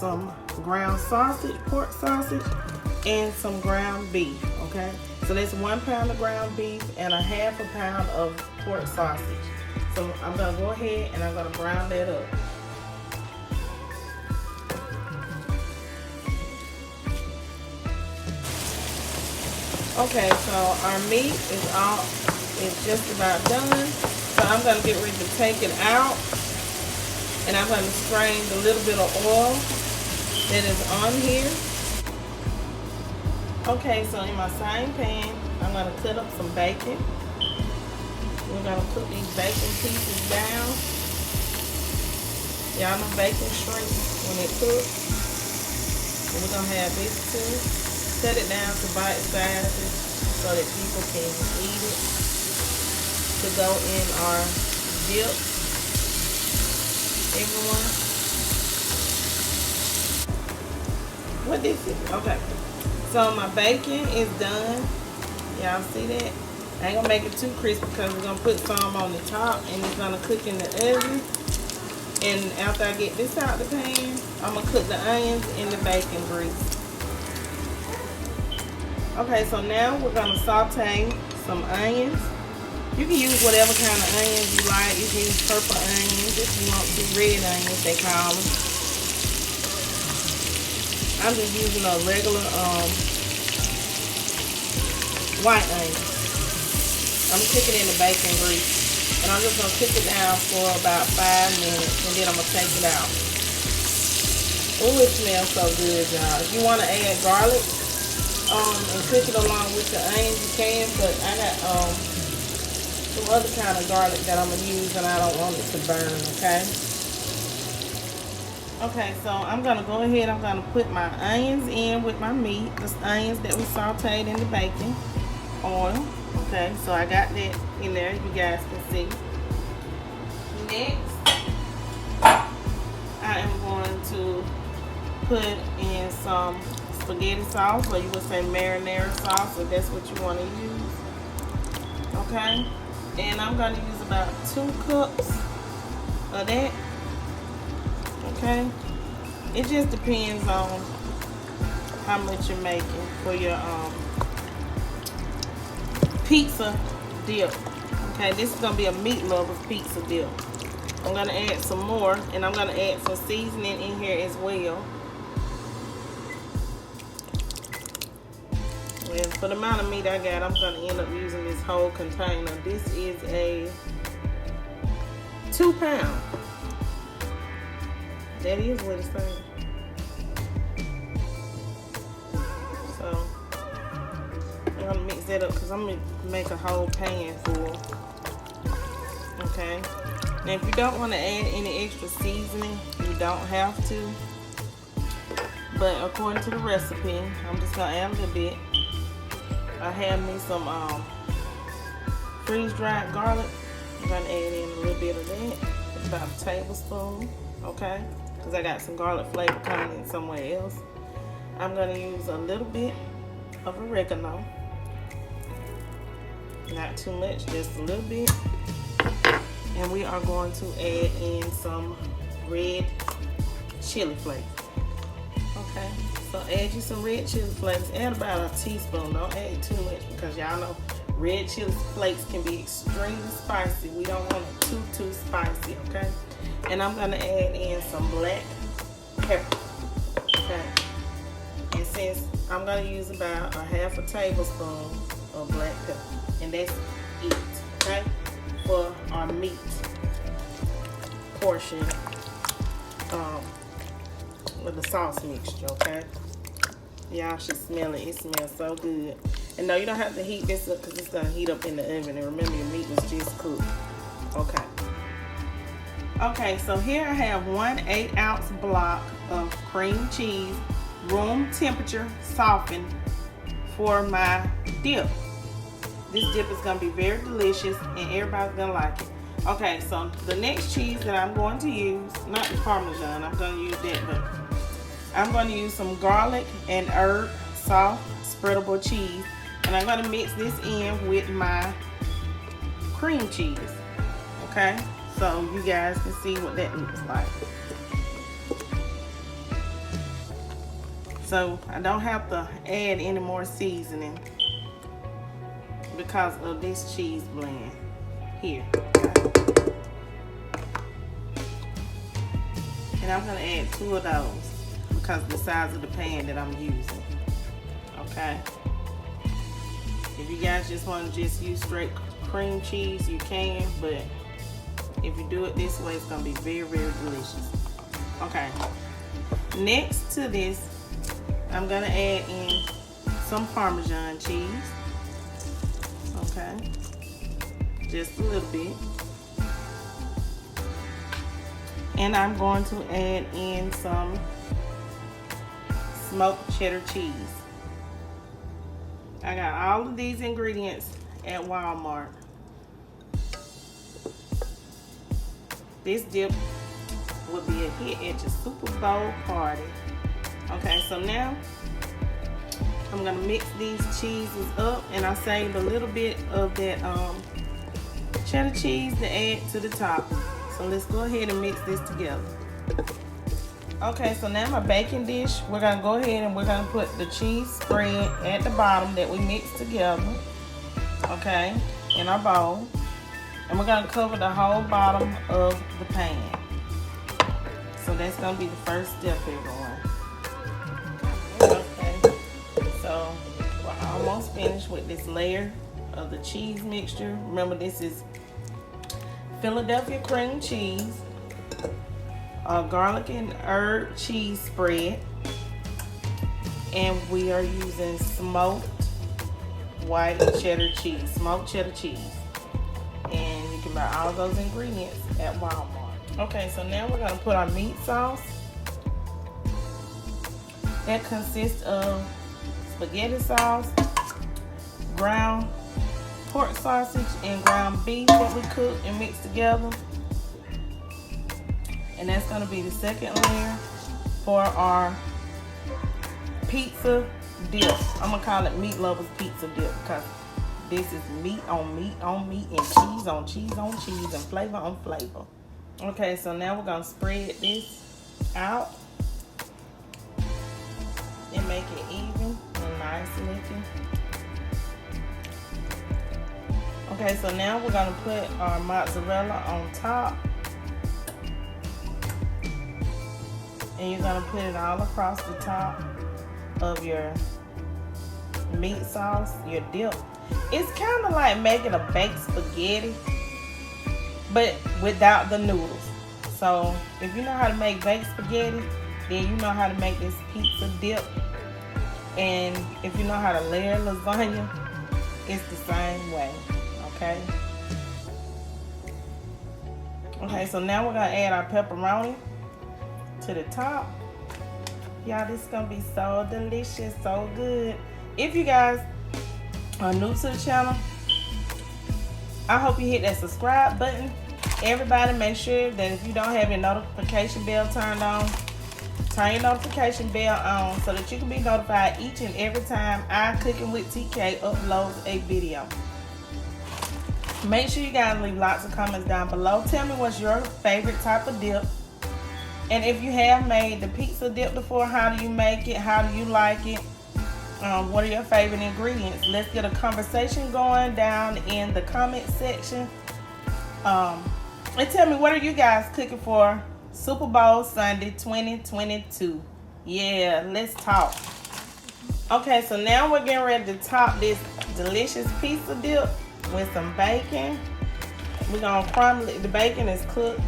some ground sausage, pork sausage, and some ground beef, okay? So that's 1 pound of ground beef and a half a pound of pork sausage. So I'm gonna go ahead and I'm gonna brown that up. Okay, so our meat is just about done. So I'm gonna get ready to take it out, and I'm gonna strain the little bit of oil that is on here. Okay, so in my same pan, I'm gonna cut up some bacon. We're gonna put these bacon pieces down. Y'all know bacon shrinks when it cooks. So we're gonna have this too. Cut it down to bite sizes so that people can eat it to go in our dip. Everyone. What this is? Okay. So my bacon is done. Y'all see that? I ain't gonna make it too crispy because we're gonna put some on the top and it's gonna cook in the oven. And after I get this out the pan, I'm gonna cook the onions in the bacon grease. Okay, so now we're gonna saute some onions. You can use whatever kind of onions you like. You can use purple onions if you want to, red onions they call them. I'm just using a regular white onion. I'm cooking in the bacon grease, and I'm just gonna cook it down for about 5 minutes, and then I'm gonna take it out. Oh, it smells so good, y'all. If you want to add garlic and cook it along with the onions, you can, but I got some other kind of garlic that I'm gonna use, and I don't want it to burn. Okay. Okay, so I'm gonna go ahead. I'm gonna put my onions in with my meat. The onions that we sauteed in the bacon oil. Okay, so I got that in there. You guys can see. Next, I am going to put in some spaghetti sauce, or you would say marinara sauce, if that's what you want to use. Okay, and I'm going to use about 2 cups of that. Okay, it just depends on how much you're making for your pizza dip. Okay, this is gonna be a meat lover's pizza dip. I'm gonna add some more, and I'm gonna add some seasoning in here as well. Well, for the amount of meat I got, I'm gonna end up using this whole container. This is a 2 pound. That is what it's saying. So I'm gonna mix that up because I'm gonna make a whole pan full. Okay. Now, if you don't want to add any extra seasoning, you don't have to. But according to the recipe, I'm just gonna add a little bit. I have me some freeze-dried garlic. I'm gonna add in a little bit of that. It's about a tablespoon. Okay. Because I got some garlic flavor coming in somewhere else. I'm gonna use a little bit of oregano. Not too much, just a little bit. And we are going to add in some red chili flakes. Okay, so add you some red chili flakes. Add about a teaspoon. Don't add too much because y'all know red chili flakes can be extremely spicy. We don't want it too spicy, okay? And I'm gonna add in some black pepper. Okay. And since I'm gonna use about a half a tablespoon of black pepper, and that's it, okay? For our meat portion with the sauce mixture, okay? Y'all should smell it. It smells so good. And no, you don't have to heat this up because it's gonna heat up in the oven. And remember, your meat was just cooked. Okay. Okay, so here I have 1 8-ounce block of cream cheese, room temperature softened for my dip. This dip is gonna be very delicious and everybody's gonna like it. Okay, so the next cheese that I'm going to use, not the Parmesan, I'm gonna use that, but I'm gonna use some garlic and herb soft spreadable cheese, and I'm gonna mix this in with my cream cheese. Okay, so you guys can see what that looks like. So I don't have to add any more seasoning because of this cheese blend here. And I'm gonna add 2 of those because of the size of the pan that I'm using. Okay. If you guys just want to just use straight cream cheese, you can, but if you do it this way, it's gonna be very, very delicious. Okay. Next to this, I'm gonna add in some Parmesan cheese. Okay. Just a little bit. And I'm going to add in some smoked cheddar cheese. I got all of these ingredients at Walmart. This dip will be a hit at your Super Bowl party. Okay, so now I'm gonna mix these cheeses up, and I saved a little bit of that cheddar cheese to add to the top. So let's go ahead and mix this together. Okay, so now my baking dish, we're gonna go ahead and we're gonna put the cheese spread at the bottom that we mixed together, okay, in our bowl. And we're gonna cover the whole bottom of the pan. So that's gonna be the first step, everyone. Okay, so we're almost finished with this layer of the cheese mixture. Remember, this is Philadelphia cream cheese, garlic and herb cheese spread, and we are using smoked white cheddar cheese, smoked cheddar cheese. And you can buy all of those ingredients at Walmart. Okay, so now we're gonna put our meat sauce. That consists of spaghetti sauce, ground pork sausage, and ground beef that we cooked and mixed together. And that's gonna be the second layer for our pizza dip. I'm gonna call it Meat Lovers Pizza Dip because this is meat on meat on meat and cheese on cheese on cheese and flavor on flavor. Okay, so now we're gonna spread this out and make it even and nice looking. Okay, so now we're gonna put our mozzarella on top. And you're gonna put it all across the top of your meat sauce, your dip. It's kind of like making a baked spaghetti, but without the noodles. So if you know how to make baked spaghetti, then you know how to make this pizza dip. And if you know how to layer lasagna, it's the same way, okay? Okay, so now we're gonna add our pepperoni to the top. Y'all, this is gonna be so delicious, so good. If you guys are new to the channel, I hope you hit that subscribe button. Everybody, make sure that if you don't have your notification bell turned on, turn your notification bell on so that you can be notified each and every time I Cooking with TK uploads a video. Make sure you guys leave lots of comments down below. Tell me what's your favorite type of dip. And if you have made the pizza dip before, how do you make it? How do you like it? What are your favorite ingredients? Let's get a conversation going down in the comment section. And tell me, what are you guys cooking for Super Bowl Sunday 2022? Yeah, let's talk. Okay, so now we're getting ready to top this delicious pizza dip with some bacon. We're gonna crumble it. The bacon is cooked,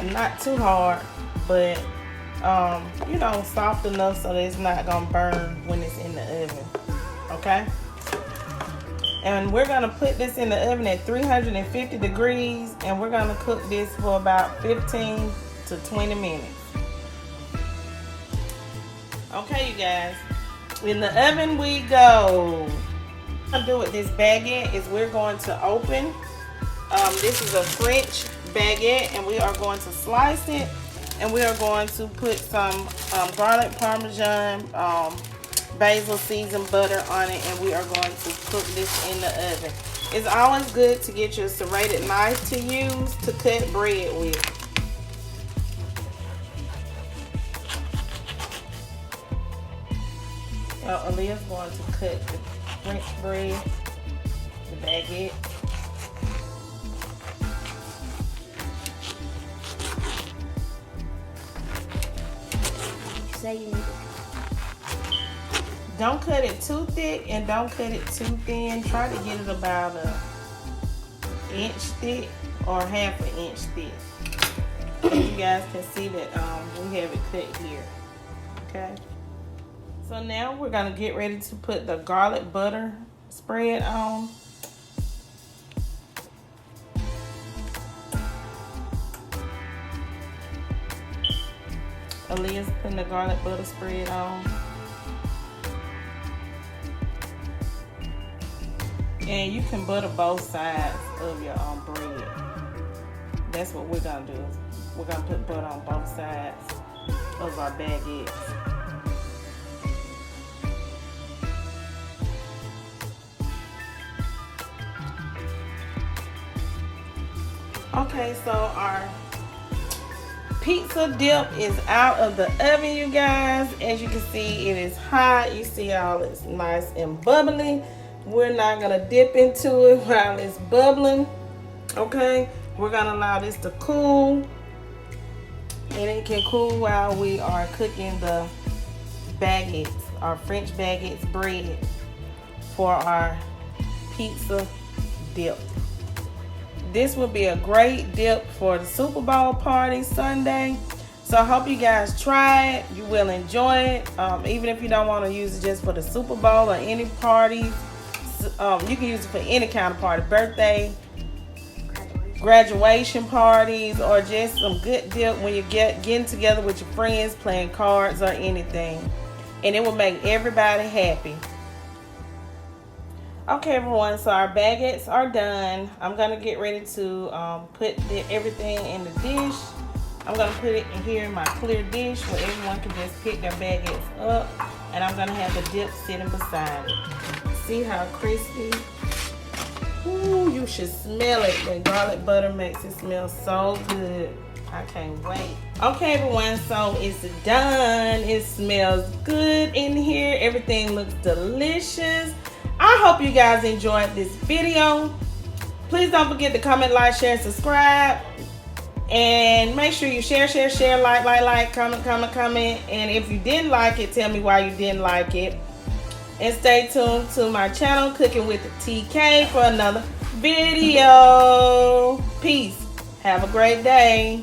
not too hard, but you know, soft enough so that it's not gonna burn when it's in the oven. Okay, and we're gonna put this in the oven at 350 degrees, and we're gonna cook this for about 15 to 20 minutes. Okay, you guys, in the oven we go. What I'm gonna do with this baguette is we're going to open. This is a French baguette, and we are going to slice it, and we are going to put some garlic Parmesan, basil seasoned butter on it, and we are going to cook this in the oven. It's always good to get your serrated knife to use to cut bread with. So Aaliyah's going to cut the French bread, the baguette. You say you need it. Don't cut it too thick and don't cut it too thin. Try to get it about an inch thick or half an inch thick. You guys can see that we have it cut here. Okay. So now we're gonna get ready to put the garlic butter spread on. Aaliyah's putting the garlic butter spread on. And you can butter both sides of your bread. That's what we're gonna do. We're gonna put butter on both sides of our baguettes. Okay, so our pizza dip is out of the oven, you guys. As you can see, it is hot. You see all it's nice and bubbly. We're not gonna dip into it while it's bubbling. Okay, we're gonna allow this to cool, and it can cool while we are cooking the baguettes, our French baguettes bread for our pizza dip. This would be a great dip for the Super Bowl party Sunday. So I hope you guys try it. You will enjoy it. Even if you don't want to use it just for the Super Bowl or any parties, you can use it for any kind of party, birthday, graduation parties, or just some good dip when you getting together with your friends, playing cards or anything. And it will make everybody happy. Okay, everyone, so our baguettes are done. I'm gonna get ready to put everything in the dish. I'm gonna put it in here in my clear dish where everyone can just pick their baguettes up, and I'm gonna have the dip sitting beside it. See how crispy? Ooh, you should smell it. The garlic butter makes it smell so good. I can't wait. Okay, everyone, so it's done. It smells good in here. Everything looks delicious. I hope you guys enjoyed this video. Please don't forget to comment, like, share, and subscribe. And make sure you share, like, comment. And if you didn't like it, tell me why you didn't like it. And stay tuned to my channel, Cooking with TK, for another video. Peace. Have a great day.